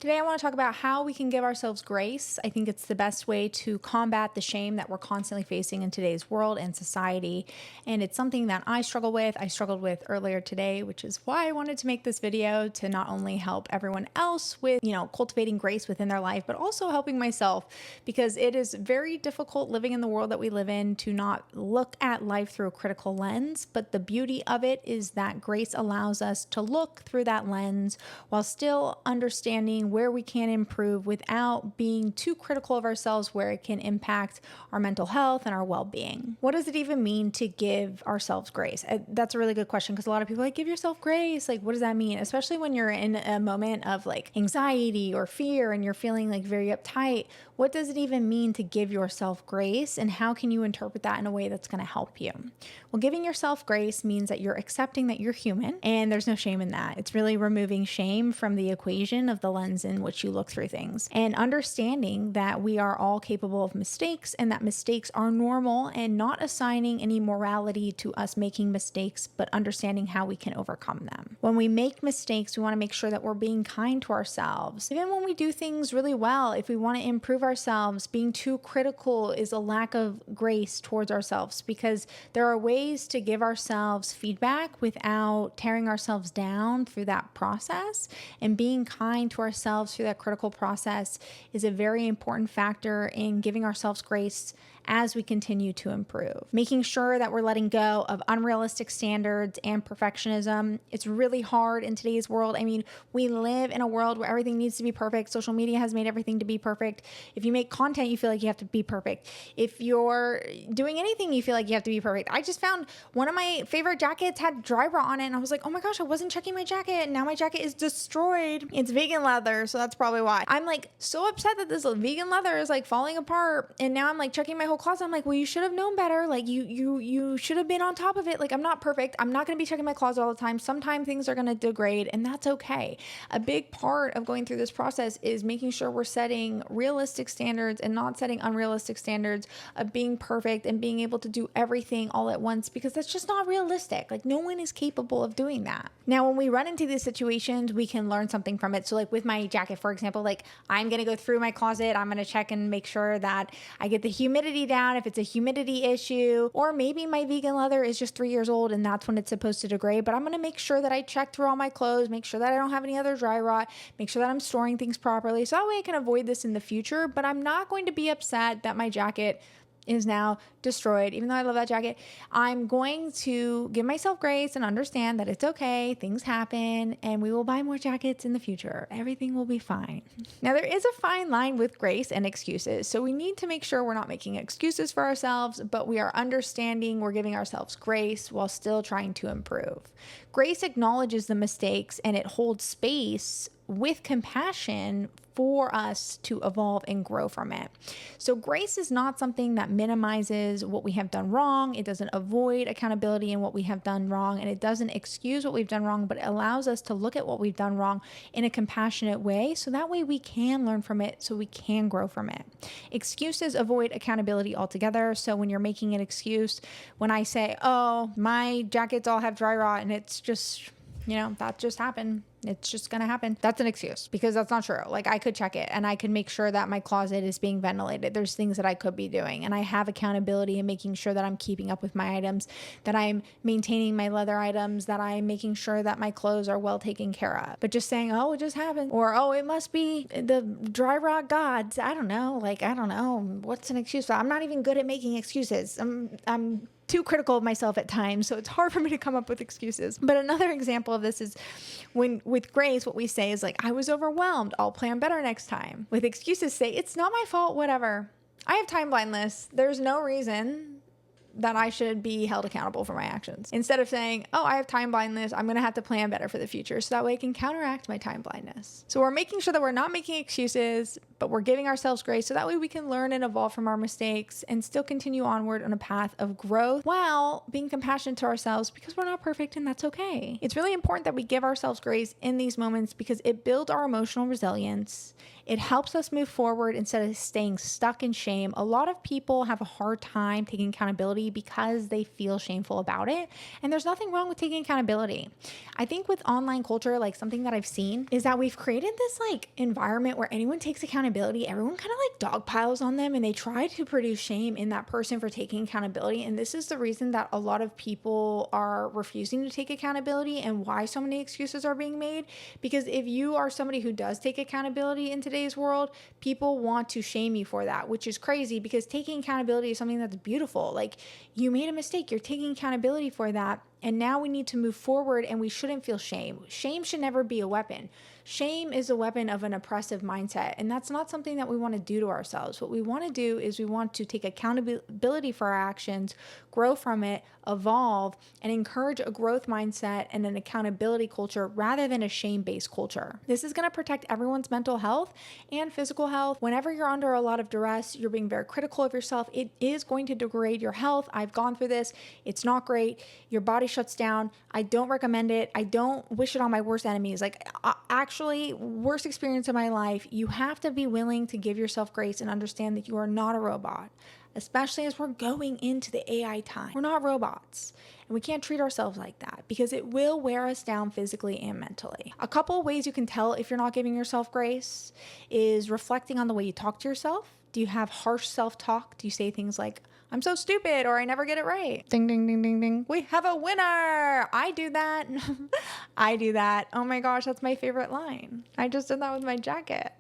Today, I want to talk about how we can give ourselves grace. I think it's the best way to combat the shame that we're constantly facing in today's world and society. And it's something that I struggle with. I struggled with earlier today, which is why I wanted to make this video to not only help everyone else with, cultivating grace within their life, but also helping myself because it is very difficult living in the world that we live in to not look at life through a critical lens. But the beauty of it is that grace allows us to look through that lens while still understanding where we can improve without being too critical of ourselves, where it can impact our mental health and our well-being. What does it even mean to give ourselves grace? That's a really good question, because a lot of people are like, give yourself grace. Like, what does that mean? Especially when you're in a moment of like anxiety or fear and you're feeling like very uptight. What does it even mean to give yourself grace, and how can you interpret that in a way that's going to help you? Well, giving yourself grace means that you're accepting that you're human, and there's no shame in that. It's really removing shame from the equation of the lens in which you look through things, and understanding that we are all capable of mistakes and that mistakes are normal, and not assigning any morality to us making mistakes, but understanding how we can overcome them. When we make mistakes, we want to make sure that we're being kind to ourselves. Even when we do things really well, if we want to improve ourselves, being too critical is a lack of grace towards ourselves, because there are ways to give ourselves feedback without tearing ourselves down through that process. And being kind to ourselves through that critical process is a very important factor in giving ourselves grace as we continue to improve. Making sure that we're letting go of unrealistic standards and perfectionism. It's really hard in today's world. I mean, we live in a world where everything needs to be perfect. Social media has made everything to be perfect. If you make content, you feel like you have to be perfect. If you're doing anything, you feel like you have to be perfect. I just found one of my favorite jackets had dry rot on it, and I was like, oh my gosh, I wasn't checking my jacket, and now my jacket is destroyed. It's vegan leather, so that's probably why. I'm like so upset that this vegan leather is like falling apart, and now I'm like checking my whole closet. I'm like, well, you should have known better. Like you should have been on top of it. Like, I'm not perfect. I'm not going to be checking my closet all the time. Sometimes things are going to degrade, and that's okay. A big part of going through this process is making sure we're setting realistic standards and not setting unrealistic standards of being perfect and being able to do everything all at once, because that's just not realistic. Like, no one is capable of doing that. Now, when we run into these situations, we can learn something from it. So like with my jacket, for example, like I'm going to go through my closet. I'm going to check and make sure that I get the humidity down if it's a humidity issue, or maybe my vegan leather is just 3 years old and that's when it's supposed to degrade. But I'm going to make sure that I check through all my clothes, make sure that I don't have any other dry rot, make sure that I'm storing things properly. So that way I can avoid this in the future. But I'm not going to be upset that my jacket is now destroyed. Even though I love that jacket, I'm going to give myself grace and understand that it's okay. Things happen, and we will buy more jackets in the future. Everything will be fine. Now, there is a fine line with grace and excuses. So we need to make sure we're not making excuses for ourselves, but we are understanding, we're giving ourselves grace while still trying to improve. Grace acknowledges the mistakes, and it holds space with compassion for us to evolve and grow from it. So grace is not something that minimizes what we have done wrong. It doesn't avoid accountability in what we have done wrong, and it doesn't excuse what we've done wrong, but it allows us to look at what we've done wrong in a compassionate way, so that way we can learn from it, so we can grow from it. Excuses avoid accountability altogether. So when you're making an excuse, when I say, oh, my jackets all have dry rot and it's just, that just happened. It's just going to happen. That's an excuse, because that's not true. Like, I could check it and I could make sure that my closet is being ventilated. There's things that I could be doing, and I have accountability in making sure that I'm keeping up with my items, that I'm maintaining my leather items, that I'm making sure that my clothes are well taken care of. But just saying, oh, it just happened, or, oh, it must be the dry rot gods. I don't know. What's an excuse? I'm not even good at making excuses. I'm too critical of myself at times, so it's hard for me to come up with excuses. But another example of this is when with grace, what we say is like, I was overwhelmed, I'll plan better next time. With excuses, say, it's not my fault, whatever. I have time blindness. There's no reason that I should be held accountable for my actions. Instead of saying, oh, I have time blindness, I'm going to have to plan better for the future, so that way I can counteract my time blindness. So we're making sure that we're not making excuses, but we're giving ourselves grace so that way we can learn and evolve from our mistakes and still continue onward on a path of growth while being compassionate to ourselves, because we're not perfect and that's okay. It's really important that we give ourselves grace in these moments because it builds our emotional resilience. It helps us move forward instead of staying stuck in shame. A lot of people have a hard time taking accountability because they feel shameful about it. And there's nothing wrong with taking accountability. I think with online culture, like something that I've seen is that we've created this like environment where anyone takes accountability, everyone kind of like dogpiles on them and they try to produce shame in that person for taking accountability. And this is the reason that a lot of people are refusing to take accountability and why so many excuses are being made. Because if you are somebody who does take accountability in today's world, people want to shame you for that, which is crazy because taking accountability is something that's beautiful. Like, you made a mistake, you're taking accountability for that. And now we need to move forward and we shouldn't feel shame. Shame should never be a weapon. Shame is a weapon of an oppressive mindset. And that's not something that we want to do to ourselves. What we want to do is we want to take accountability for our actions, grow from it, evolve, and encourage a growth mindset and an accountability culture rather than a shame-based culture. This is going to protect everyone's mental health and physical health. Whenever you're under a lot of duress, you're being very critical of yourself. It is going to degrade your health. I've gone through this. It's not great. Your body shuts down. I don't recommend it. I don't wish it on my worst enemies. Like, actually, worst experience of my life. You have to be willing to give yourself grace and understand that you are not a robot, especially as we're going into the AI time. We're not robots, and we can't treat ourselves like that because it will wear us down physically and mentally. A couple of ways you can tell if you're not giving yourself grace is reflecting on the way you talk to yourself. Do you have harsh self-talk? Do you say things like, I'm so stupid, or I never get it right? Ding, ding, ding, ding, ding. We have a winner. I do that. I do that. Oh my gosh, that's my favorite line. I just did that with my jacket.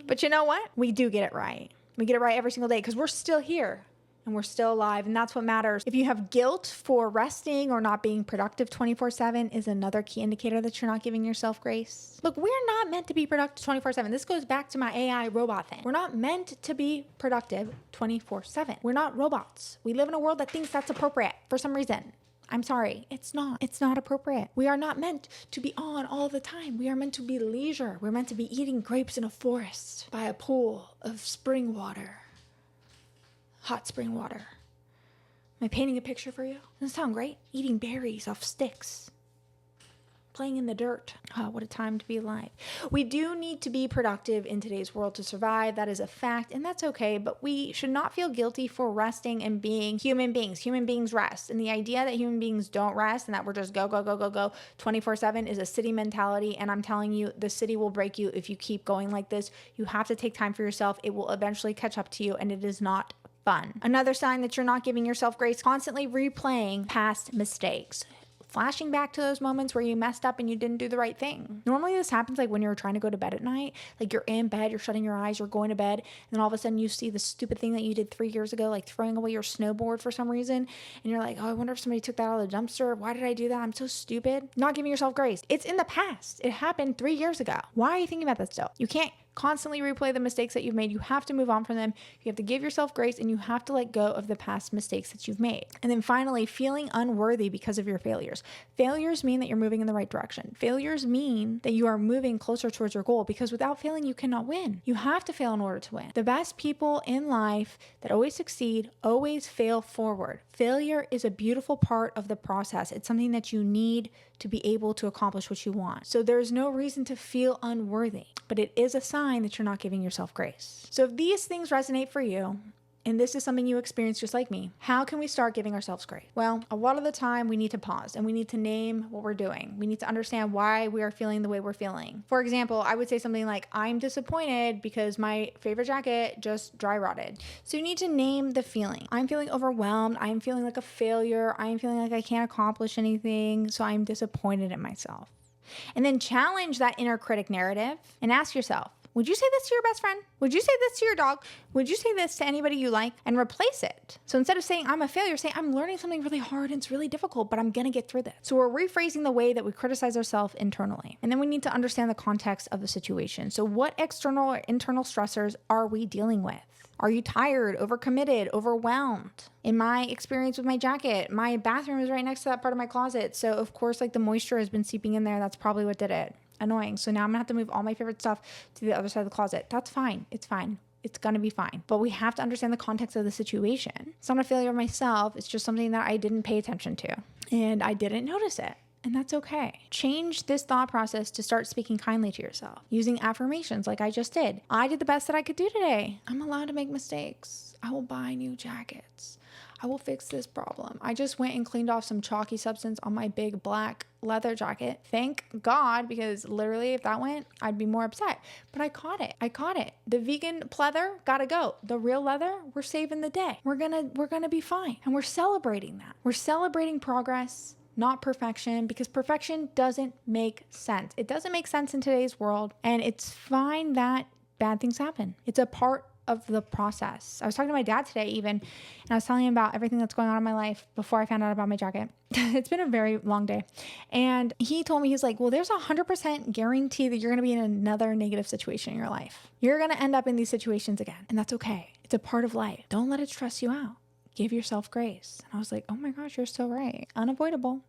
But you know what? We do get it right. We get it right every single day because we're still here and we're still alive. And that's what matters. If you have guilt for resting or not being productive 24/7 is another key indicator that you're not giving yourself grace. Look, we're not meant to be productive 24/7. This goes back to my AI robot thing. We're not meant to be productive 24/7. We're not robots. We live in a world that thinks that's appropriate for some reason. I'm sorry, it's not. It's not appropriate. We are not meant to be on all the time. We are meant to be leisure. We're meant to be eating grapes in a forest by a pool of spring water. Hot spring water. Am I painting a picture for you? Doesn't sound great? Eating berries off sticks. Playing in the dirt. Oh, what a time to be alive. We do need to be productive in today's world to survive. That is a fact, and that's okay, but we should not feel guilty for resting and being human beings. Human beings rest. And the idea that human beings don't rest and that we're just go 24/7 is a city mentality. And I'm telling you, the city will break you if you keep going like this. You have to take time for yourself. It will eventually catch up to you, and it is not fun. Another sign that you're not giving yourself grace, constantly replaying past mistakes. Flashing back to those moments where you messed up and you didn't do the right thing. Normally this happens like when you're trying to go to bed at night, like you're in bed, you're shutting your eyes, you're going to bed, and then all of a sudden you see the stupid thing that you did 3 years ago, like throwing away your snowboard for some reason, and you're like, oh, I wonder if somebody took that out of the dumpster. Why did I do that? I'm so stupid. Not giving yourself grace. It's in the past. It happened 3 years ago. Why are you thinking about that still? You can't constantly replay the mistakes that you've made. You have to move on from them. You have to give yourself grace and you have to let go of the past mistakes that you've made. And then finally, feeling unworthy because of your failures. Failures mean that you're moving in the right direction. Failures mean that you are moving closer towards your goal because without failing, you cannot win. You have to fail in order to win. The best people in life that always succeed always fail forward. Failure is a beautiful part of the process. It's something that you need to be able to accomplish what you want. So there's no reason to feel unworthy, but it is a sign that you're not giving yourself grace. So if these things resonate for you, and this is something you experience just like me, how can we start giving ourselves grace? Well, a lot of the time we need to pause and we need to name what we're doing. We need to understand why we are feeling the way we're feeling. For example, I would say something like, I'm disappointed because my favorite jacket just dry rotted. So you need to name the feeling. I'm feeling overwhelmed. I'm feeling like a failure. I'm feeling like I can't accomplish anything. So I'm disappointed in myself. And then challenge that inner critic narrative and ask yourself, would you say this to your best friend? Would you say this to your dog? Would you say this to anybody you like? And replace it. So instead of saying I'm a failure, say I'm learning something really hard and it's really difficult, but I'm going to get through this. So we're rephrasing the way that we criticize ourselves internally. And then we need to understand the context of the situation. So what external or internal stressors are we dealing with? Are you tired, overcommitted, overwhelmed? In my experience with my jacket, my bathroom is right next to that part of my closet. So of course, like the moisture has been seeping in there. That's probably what did it. annoying. So now I'm gonna have to move all my favorite stuff to the other side of the closet. That's fine. It's fine. It's going to be fine. But we have to understand the context of the situation. It's not a failure of myself. It's just something that I didn't pay attention to and I didn't notice it. And that's okay. Change this thought process to start speaking kindly to yourself, using affirmations like I just did. I did the best that I could do today. I'm allowed to make mistakes. I will buy new jackets. I will fix this problem. I just went and cleaned off some chalky substance on my big black leather jacket. Thank God, because literally if that went, I'd be more upset. But I caught it. The vegan pleather gotta go. The real leather, we're saving the day. We're gonna be fine. And we're celebrating that. We're celebrating progress, not perfection, because perfection doesn't make sense. It doesn't make sense in today's world. And it's fine that bad things happen. It's a part of the process. I was talking to my dad today even, and I was telling him about everything that's going on in my life before I found out about my jacket. It's been a very long day. And he told me, he's like, well, there's 100% guarantee that you're going to be in another negative situation in your life. You're going to end up in these situations again. And that's okay. It's a part of life. Don't let it stress you out. Give yourself grace. And I was like, oh my gosh, you're so right. Unavoidable.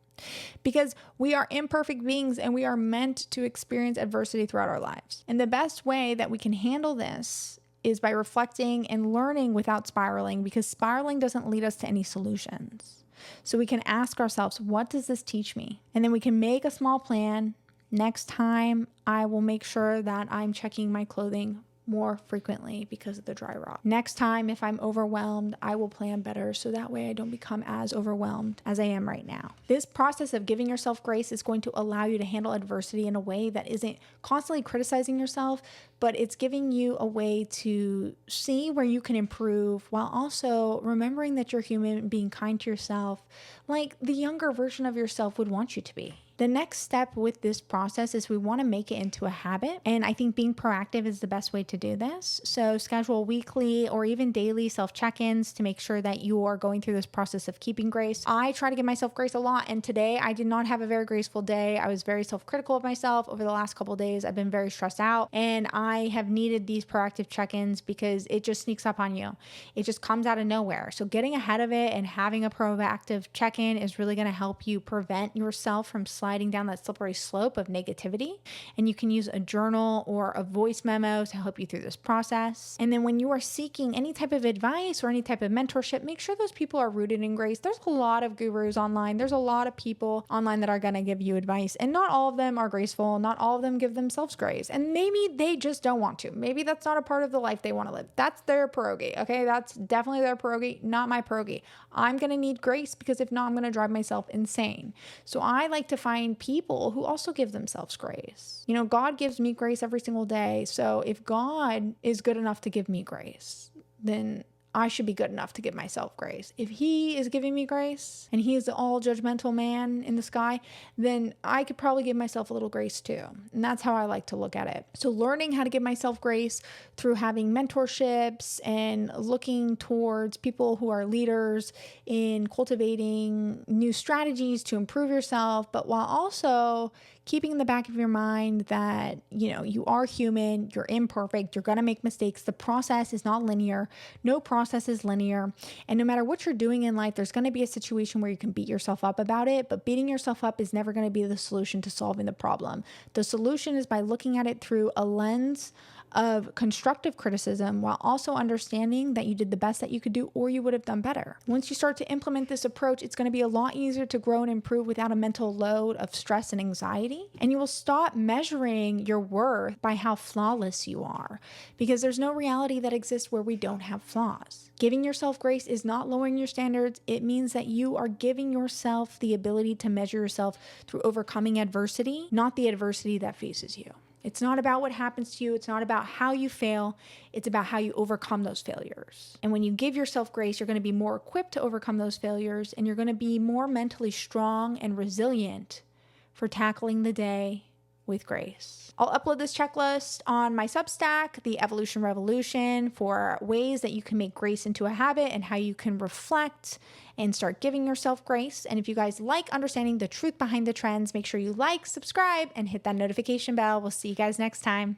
Because we are imperfect beings and we are meant to experience adversity throughout our lives. And the best way that we can handle this is by reflecting and learning without spiraling, because spiraling doesn't lead us to any solutions. So we can ask ourselves, what does this teach me? And then we can make a small plan. Next time, I will make sure that I'm checking my clothing more frequently because of the dry rot. Next time, if I'm overwhelmed, I will plan better so that way I don't become as overwhelmed as I am right now. This process of giving yourself grace is going to allow you to handle adversity in a way that isn't constantly criticizing yourself, but it's giving you a way to see where you can improve while also remembering that you're human, being kind to yourself, like the younger version of yourself would want you to be. The next step with this process is we want to make it into a habit. And I think being proactive is the best way to do this. So schedule weekly or even daily self-check-ins to make sure that you are going through this process of keeping grace. I try to give myself grace a lot. And today I did not have a very graceful day. I was very self-critical of myself over the last couple of days. I've been very stressed out and I have needed these proactive check-ins because it just sneaks up on you. It just comes out of nowhere. So getting ahead of it and having a proactive check-in is really going to help you prevent yourself from sliding down that slippery slope of negativity. And you can use a journal or a voice memo to help you through this process. And then when you are seeking any type of advice or any type of mentorship, make sure those people are rooted in grace. There's a lot of gurus online. There's a lot of people online that are going to give you advice, and not all of them are graceful. Not all of them give themselves grace. And maybe they just don't want to. Maybe that's not a part of the life they want to live. That's their prerogative. Okay. That's definitely their prerogative, not my prerogative. I'm going to need grace because if not, I'm going to drive myself insane. So I like to find people who also give themselves grace. You know, God gives me grace every single day. So if God is good enough to give me grace, then I should be good enough to give myself grace. If he is giving me grace and he is the all judgmental man in the sky, then I could probably give myself a little grace too. And that's how I like to look at it. So learning how to give myself grace through having mentorships and looking towards people who are leaders in cultivating new strategies to improve yourself, but while also keeping in the back of your mind that, you know, you are human, you're imperfect, you're going to make mistakes. The process is not linear. No process is linear. And no matter what you're doing in life, there's going to be a situation where you can beat yourself up about it, but beating yourself up is never going to be the solution to solving the problem. The solution is by looking at it through a lens of constructive criticism while also understanding that you did the best that you could do or you would have done better. Once you start to implement this approach, it's going to be a lot easier to grow and improve without a mental load of stress and anxiety. And you will stop measuring your worth by how flawless you are, because there's no reality that exists where we don't have flaws. Giving yourself grace is not lowering your standards. It means that you are giving yourself the ability to measure yourself through overcoming adversity, not the adversity that faces you. It's not about what happens to you. It's not about how you fail. It's about how you overcome those failures. And when you give yourself grace, you're going to be more equipped to overcome those failures, and you're going to be more mentally strong and resilient for tackling the day with grace. I'll upload this checklist on my Substack, The Evolution Revolution, for ways that you can make grace into a habit and how you can reflect and start giving yourself grace. And if you guys like understanding the truth behind the trends, make sure you like, subscribe, and hit that notification bell. We'll see you guys next time.